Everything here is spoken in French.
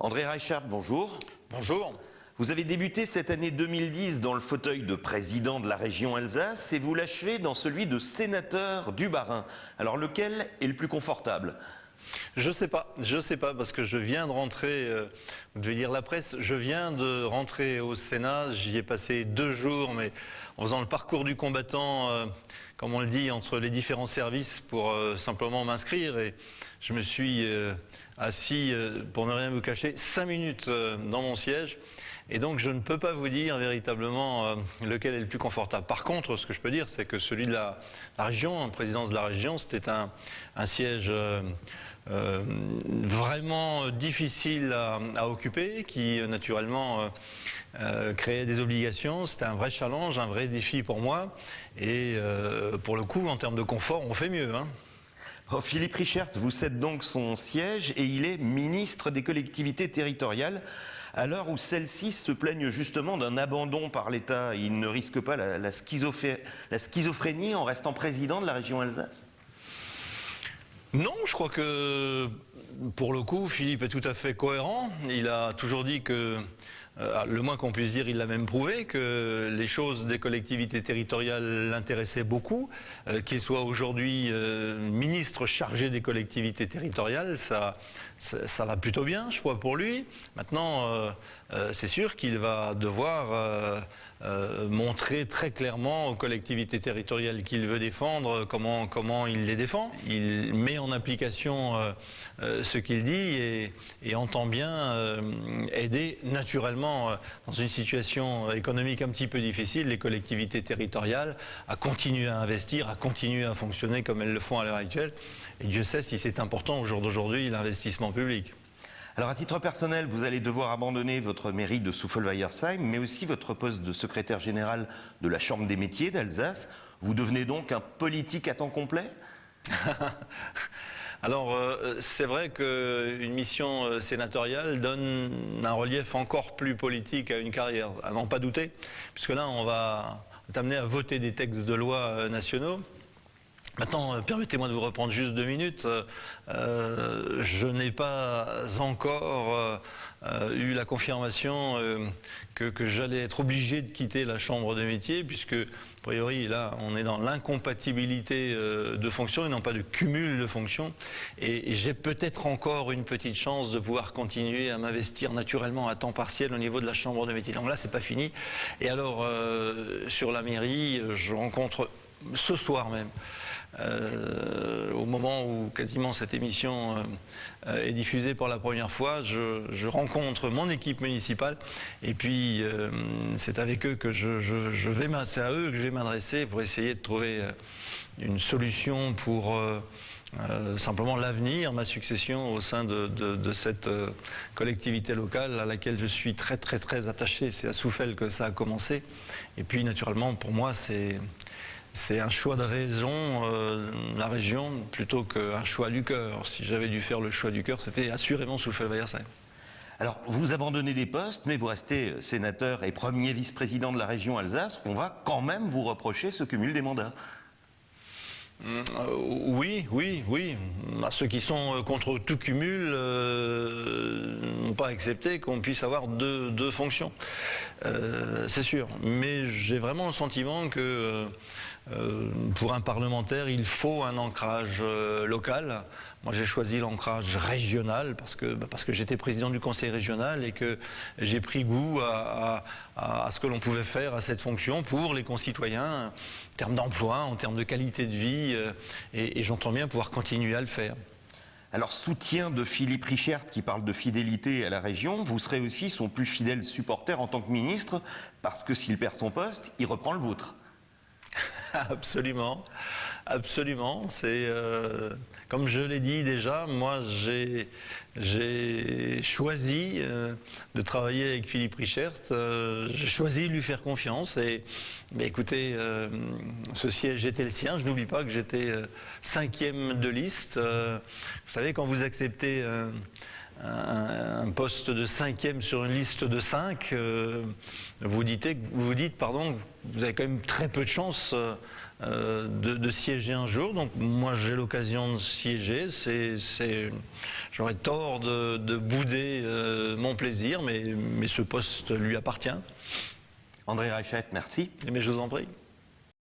André Reichert, bonjour. Bonjour. Vous avez débuté cette année 2010 dans le fauteuil de président de la région Alsace et vous l'achevez dans celui de sénateur du Bas-Rhin. Alors lequel est le plus confortable ? Je sais pas parce que je viens de rentrer, vous devez lire la presse, je viens de rentrer au Sénat, j'y ai passé 2 jours, mais en faisant le parcours du combattant, comme on le dit, entre les différents services pour simplement m'inscrire, et je me suis assis, pour ne rien vous cacher, 5 minutes dans mon siège. Et donc je ne peux pas vous dire véritablement lequel est le plus confortable. Par contre, ce que je peux dire, c'est que celui de la région, en présidence de la région, c'était un siège vraiment difficile à occuper, qui naturellement créait des obligations. C'était un vrai challenge, un vrai défi pour moi. Et pour le coup, en termes de confort, on fait mieux, hein. Oh, Philippe Reichert vous cède donc son siège et il est ministre des collectivités territoriales. À l'heure où celles-ci se plaignent justement d'un abandon par l'État, il ne risque pas la schizophrénie en restant président de la région Alsace ? Non, je crois que pour le coup, Philippe est tout à fait cohérent. Il a toujours dit que, le moins qu'on puisse dire, il l'a même prouvé, que les choses des collectivités territoriales l'intéressaient beaucoup. Qu'il soit aujourd'hui ministre chargé des collectivités territoriales, ça va plutôt bien, je crois, pour lui. Maintenant, c'est sûr qu'il va devoir montrer très clairement aux collectivités territoriales qu'il veut défendre comment il les défend. Il met en application ce qu'il dit et entend bien aider naturellement dans une situation économique un petit peu difficile les collectivités territoriales à continuer à investir, à continuer à fonctionner comme elles le font à l'heure actuelle. Et Dieu sait si c'est important au jour d'aujourd'hui l'investissement public. Alors à titre personnel, vous allez devoir abandonner votre mairie de Souffelweyersheim, mais aussi votre poste de secrétaire général de la Chambre des métiers d'Alsace. Vous devenez donc un politique à temps complet ? Alors, c'est vrai qu'une mission sénatoriale donne un relief encore plus politique à une carrière, à n'en pas douter, puisque là, on va être amené à voter des textes de loi nationaux. Maintenant, permettez-moi de vous reprendre juste 2 minutes. Je n'ai pas encore eu la confirmation que j'allais être obligé de quitter la Chambre des métiers, puisque, a priori, là, on est dans l'incompatibilité de fonctions et non pas de cumul de fonctions. Et j'ai peut-être encore une petite chance de pouvoir continuer à m'investir naturellement à temps partiel au niveau de la Chambre des métiers. Donc là, c'est pas fini. Et alors, sur la mairie, je rencontre ce soir même, au moment où quasiment cette émission est diffusée pour la première fois, je rencontre mon équipe municipale et puis c'est avec eux que c'est à eux que je vais m'adresser pour essayer de trouver une solution pour simplement l'avenir, ma succession au sein de cette collectivité locale à laquelle je suis très très très attaché. C'est à Souffel que ça a commencé et puis naturellement pour moi c'est un choix de raison, la région, plutôt qu'un choix du cœur. Si j'avais dû faire le choix du cœur, c'était assurément Souffelweyersheim. Alors, vous abandonnez des postes, mais vous restez sénateur et premier vice-président de la région Alsace. On va quand même vous reprocher ce cumul des mandats. Oui. Ceux qui sont contre tout cumul n'ont pas accepté qu'on puisse avoir deux fonctions. C'est sûr. Mais j'ai vraiment le sentiment que pour un parlementaire, il faut un ancrage local. Moi, j'ai choisi l'ancrage régional parce que j'étais président du conseil régional et que j'ai pris goût à ce que l'on pouvait faire à cette fonction pour les concitoyens, en termes d'emploi, en termes de qualité de vie, et j'entends bien pouvoir continuer à le faire. Alors, soutien de Philippe Reichert qui parle de fidélité à la région, vous serez aussi son plus fidèle supporter en tant que ministre, parce que s'il perd son poste, il reprend le vôtre. Absolument. C'est comme je l'ai dit déjà, moi j'ai choisi de travailler avec Philippe Reichert. J'ai choisi de lui faire confiance et écoutez, ce siège était le sien. Je n'oublie pas que j'étais 5e de liste. Vous savez, quand vous acceptez un poste de 5e sur une liste de 5, vous dites que vous avez quand même très peu de chances de siéger un jour. Donc moi j'ai l'occasion de siéger, j'aurais tort de bouder mon plaisir, mais ce poste lui appartient. André Reichert, merci. Mais je vous en prie.